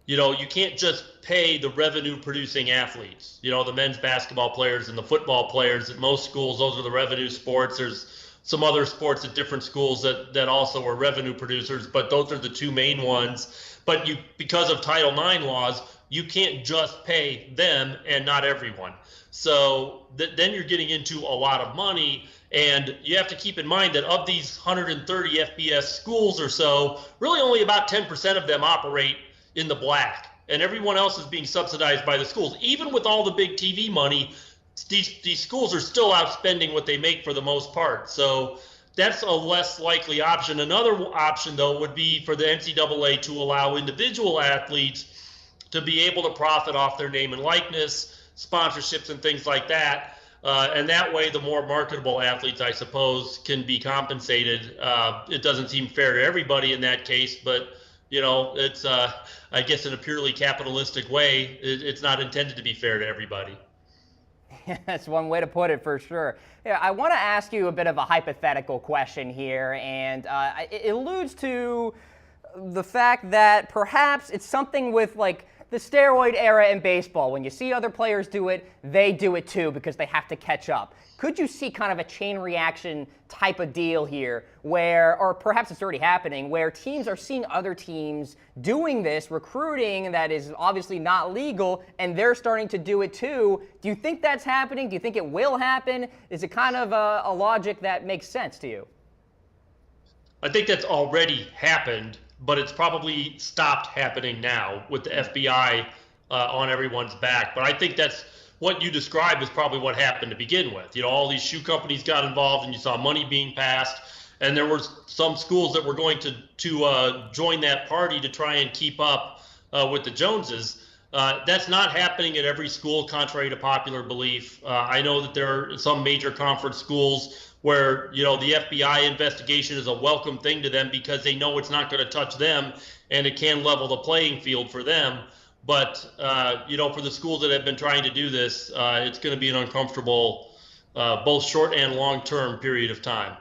you can't just pay the revenue-producing athletes. The men's basketball players and the football players at most schools, those are the revenue sports. There's some other sports at different schools that also are revenue producers, but those are the 2 main ones. But because of Title IX laws, you can't just pay them and not everyone. So then you're getting into a lot of money, and you have to keep in mind that of these 130 FBS schools or so, really only about 10% of them operate in the black, and everyone else is being subsidized by the schools. Even with all the big TV money, these schools are still outspending what they make for the most part. So that's a less likely option. Another option, though, would be for the NCAA to allow individual athletes to be able to profit off their name and likeness, sponsorships and things like that. And that way, the more marketable athletes, I suppose, can be compensated. It doesn't seem fair to everybody in that case, but, it's, I guess, in a purely capitalistic way, it's not intended to be fair to everybody.
That's one way to put it, for sure. Yeah, I want to ask you a bit of a hypothetical question here, and it alludes to the fact that perhaps it's something with, like, the steroid era in baseball. When you see other players do it, they do it too because they have to catch up. Could you see kind of a chain reaction type of deal here where, or perhaps it's already happening, where teams are seeing other teams doing this, recruiting that is obviously not legal, and they're starting to do it too? Do you think that's happening? Do you think it will happen? Is it kind of a logic that makes sense to you?
I think that's already happened, but it's probably stopped happening now with the FBI on everyone's back. But I think that's what you described is probably what happened to begin with. You know, all these shoe companies got involved, and you saw money being passed, and there were some schools that were going to join that party to try and keep up with the Joneses. That's not happening at every school, contrary to popular belief. I know that there are some major conference schools where, you know, the FBI investigation is a welcome thing to them because they know it's not going to touch them and it can level the playing field for them. But, you know, for the schools that have been trying to do this, it's going to be an uncomfortable, both short and long-term period of time.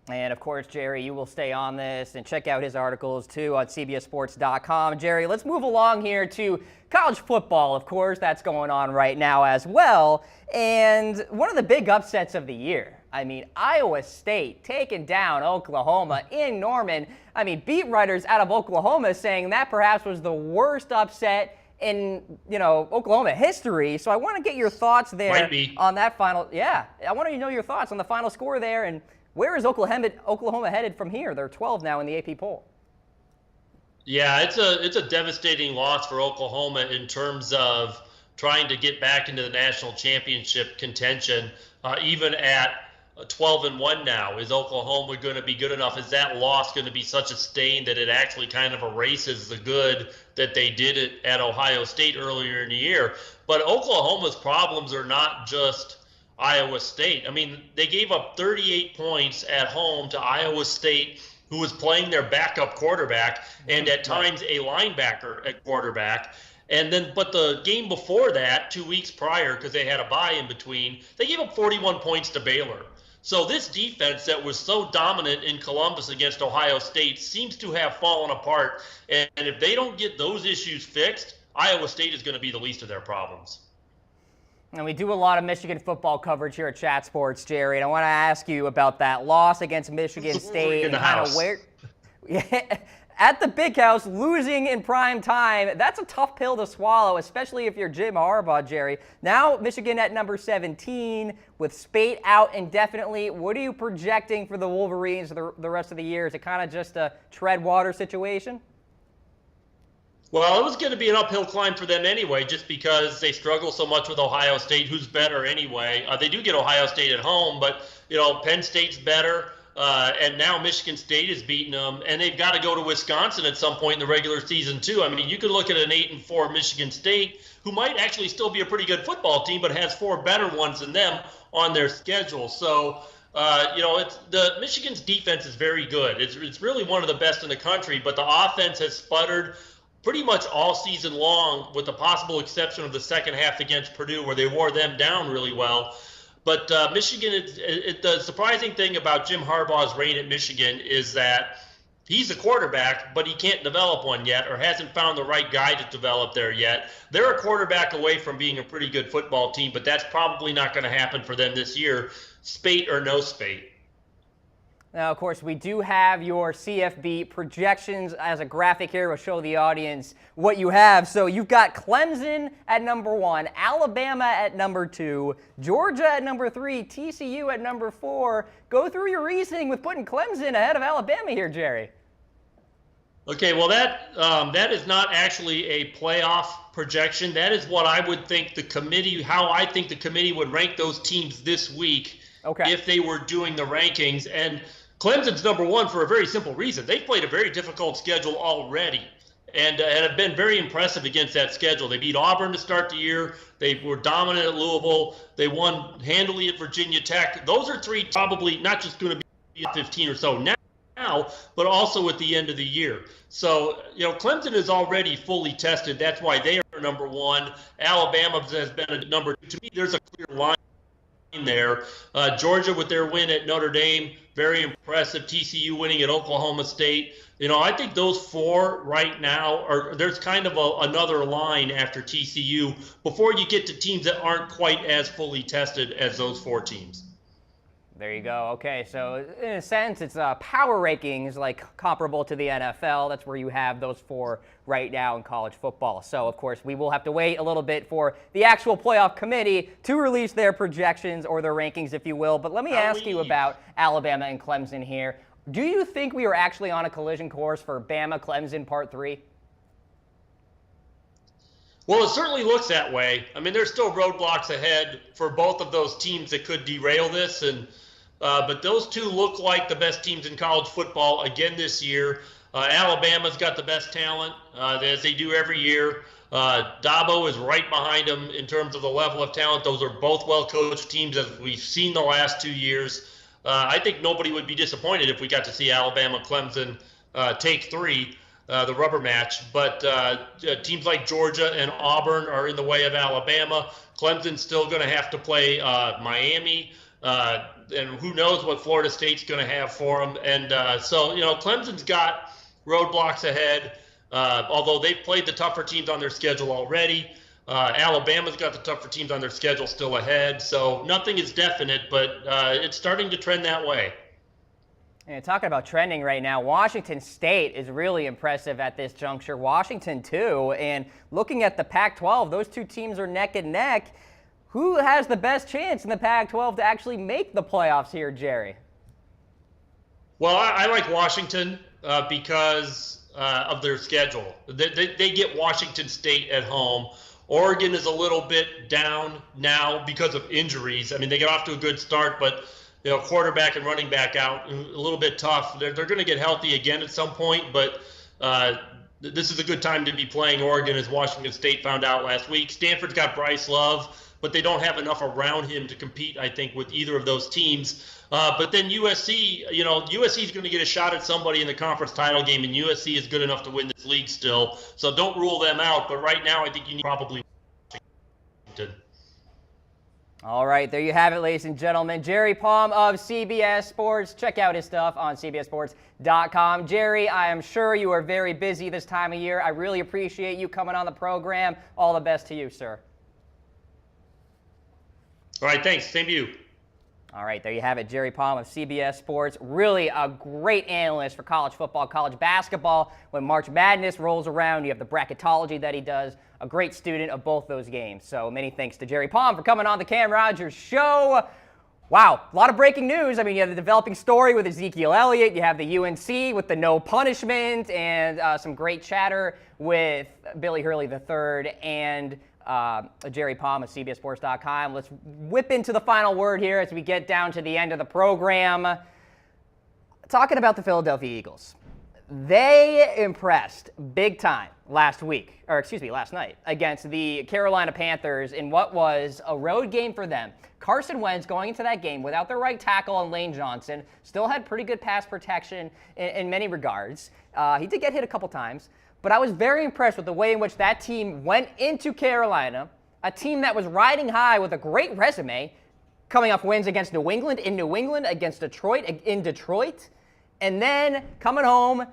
And, of course, Jerry, you will stay on this and check out his articles, too, on CBSSports.com. Jerry, let's move along here to college football, of course. That's going on right now as well. And one of the big upsets of the year, I mean, Iowa State taking down Oklahoma in Norman. I mean, beat writers out of Oklahoma saying that perhaps was the worst upset in, you know, Oklahoma history. So I want to get your thoughts there on that final. Yeah, I want to know your thoughts on the final score there, and where is Oklahoma headed from here? They're 12 now in the AP poll.
Yeah, it's a devastating loss for Oklahoma in terms of trying to get back into the national championship contention, even at 12-1 now. Is Oklahoma going to be good enough? Is that loss going to be such a stain that it actually kind of erases the good that they did at Ohio State earlier in the year? But Oklahoma's problems are not just Iowa State. I mean, they gave up 38 points at home to Iowa State, who was playing their backup quarterback and at times a linebacker at quarterback. And then, but the game before that, 2 weeks prior, because they had a bye in between, they gave up 41 points to Baylor. So this defense that was so dominant in Columbus against Ohio State seems to have fallen apart. And if they don't get those issues fixed, Iowa State is going to be the least of their problems.
And we do a lot of Michigan football coverage here at Chat Sports, Jerry. And I want to ask you about that loss against Michigan State and kind of where, at the Big House, losing in prime time. That's a tough pill to swallow, especially if you're Jim Harbaugh, Jerry. Now Michigan at number 17 with Spate out indefinitely. What are you projecting for the Wolverines the rest of the year? Is it kind of just a tread water situation?
Well, it was going to be an uphill climb for them anyway, just because they struggle so much with Ohio State, who's better anyway. They do get Ohio State at home, but, you know, Penn State's better, and now Michigan State is beating them, and they've got to go to Wisconsin at some point in the regular season, too. I mean, you could look at an 8-4 Michigan State, who might actually still be a pretty good football team, but has 4 better ones than them on their schedule. So, you know, Michigan's defense is very good. It's really one of the best in the country, but the offense has sputtered pretty much all season long, with the possible exception of the second half against Purdue, where they wore them down really well. But Michigan, the surprising thing about Jim Harbaugh's reign at Michigan is that he's a quarterback, but he can't develop one yet, or hasn't found the right guy to develop there yet. They're a quarterback away from being a pretty good football team, but that's probably not going to happen for them this year, Spate or no Spate.
Now, of course, we do have your CFB projections as a graphic here. We'll show the audience what you have. So you've got Clemson at number 1, Alabama at number 2, Georgia at number 3, TCU at number 4. Go through your reasoning with putting Clemson ahead of Alabama here, Jerry.
Okay, well, that is not actually a playoff projection. That is what I would think the committee, how I think the committee would rank those teams this week if they were doing the rankings. And Clemson's number 1 for a very simple reason. They've played a very difficult schedule already and have been very impressive against that schedule. They beat Auburn to start the year. They were dominant at Louisville. They won handily at Virginia Tech. Those are 3 probably not just going to be 15 or so now, but also at the end of the year. So, you know, Clemson is already fully tested. That's why they are number 1. Alabama has been a number 2. To me, there's a clear line there. Georgia with their win at Notre Dame, very impressive. TCU winning at Oklahoma State. I think those 4 right now there's kind of another line after TCU before you get to teams that aren't quite as fully tested as those 4 teams.
There you go. Okay, so in a sense, it's power rankings like comparable to the NFL. That's where you have those 4 right now in college football. So, of course, we will have to wait a little bit for the actual playoff committee to release their projections or their rankings, if you will. But let me ask you about Alabama and Clemson here. Do you think we are actually on a collision course for Bama-Clemson Part 3?
Well, it certainly looks that way. I mean, there's still roadblocks ahead for both of those teams that could derail this, but those 2 look like the best teams in college football again this year. Alabama's got the best talent, as they do every year. Dabo is right behind them in terms of the level of talent. Those are both well-coached teams, as we've seen the last 2 years. I think nobody would be disappointed if we got to see Alabama-Clemson take 3. The rubber match, but teams like Georgia and Auburn are in the way of Alabama. Clemson's still going to have to play Miami, and who knows what Florida State's going to have for them. And so Clemson's got roadblocks ahead, although they've played the tougher teams on their schedule already. Alabama's got the tougher teams on their schedule still ahead, so nothing is definite, but it's starting to trend that way.
And talking about trending right now, Washington State is really impressive at this juncture. Washington, too. And looking at the Pac-12, those 2 teams are neck and neck. Who has the best chance in the Pac-12 to actually make the playoffs here, Jerry?
Well, I like Washington because of their schedule. They get Washington State at home. Oregon is a little bit down now because of injuries. I mean, they get off to a good start, but quarterback and running back out, a little bit tough. They're going to get healthy again at some point, but this is a good time to be playing Oregon, as Washington State found out last week. Stanford's got Bryce Love, but they don't have enough around him to compete, I think, with either of those teams. But then USC, USC is going to get a shot at somebody in the conference title game, and USC is good enough to win this league still. So don't rule them out. But right now, I think you need probably Washington.
All right, there you have it, ladies and gentlemen. Jerry Palm of CBS Sports. Check out his stuff on CBSSports.com. Jerry, I am sure you are very busy this time of year. I really appreciate you coming on the program. All the best to you, sir.
All right, thanks. Same to you.
All right, there you have it. Jerry Palm of CBS Sports. Really a great analyst for college football, college basketball. When March Madness rolls around, you have the bracketology that he does. A great student of both those games. So many thanks to Jerry Palm for coming on the Cam Rogers Show. Wow, a lot of breaking news. I mean, you have the developing story with Ezekiel Elliott. You have the UNC with the no punishment, and some great chatter with Billy Hurley III and Jerry Palm of CBSSports.com. Let's whip into the final word here as we get down to the end of the program. Talking about the Philadelphia Eagles. They impressed big time last night against the Carolina Panthers in what was a road game for them. Carson Wentz going into that game without their right tackle and Lane Johnson still had pretty good pass protection in many regards. He did get hit a couple times, but I was very impressed with the way in which that team went into Carolina, a team that was riding high with a great resume, coming off wins against New England, in New England, against Detroit, in Detroit, and then coming home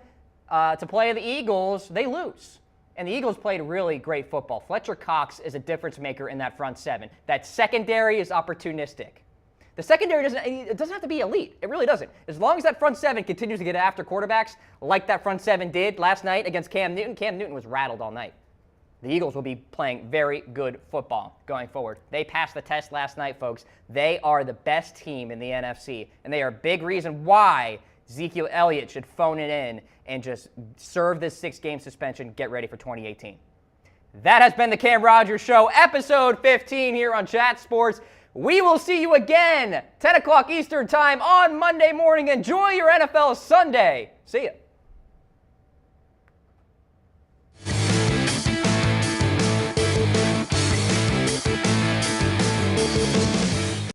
to play the Eagles, they lose. And the Eagles played really great football. Fletcher Cox is a difference maker in that front seven. That secondary is opportunistic. The secondary doesn't have to be elite. It really doesn't. As long as that front seven continues to get after quarterbacks like that front seven did last night against Cam Newton. Cam Newton was rattled all night. The Eagles will be playing very good football going forward. They passed the test last night, folks. They are the best team in the NFC, and they are a big reason why Ezekiel Elliott should phone it in and just serve this 6-game suspension, get ready for 2018. That has been the Cam Rogers Show, episode 15 here on Chat Sports. We will see you again, 10 o'clock Eastern Time on Monday morning. Enjoy your NFL Sunday. See ya.